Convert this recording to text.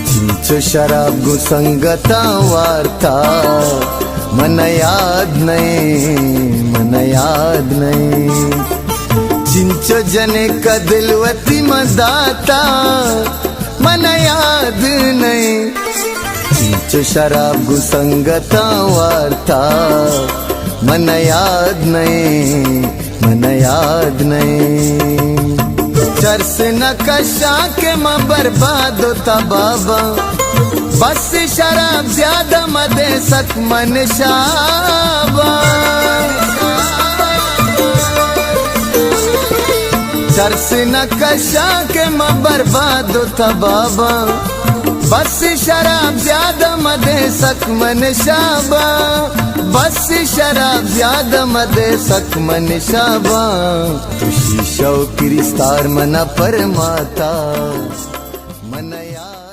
चिंचो शराब गुसंगता वार्ता मन याद नहीं चिंचो जने का दिलवती मदाता मन याद नहीं चिंचो शराब गुसंगता वार्ता मन याद नहीं चरस नकशा के मां बर्बाद होता बाबा बस शराब ज्यादा मदे सक मन शाबा चरस नकशा के मां बर्बाद होता बाबा बस शराब ज्यादा मदे सक मन शाबा बस शराब ज्यादा मदे सक मन शाबा खुशी शौक रिश्तार मना परमाता मन याद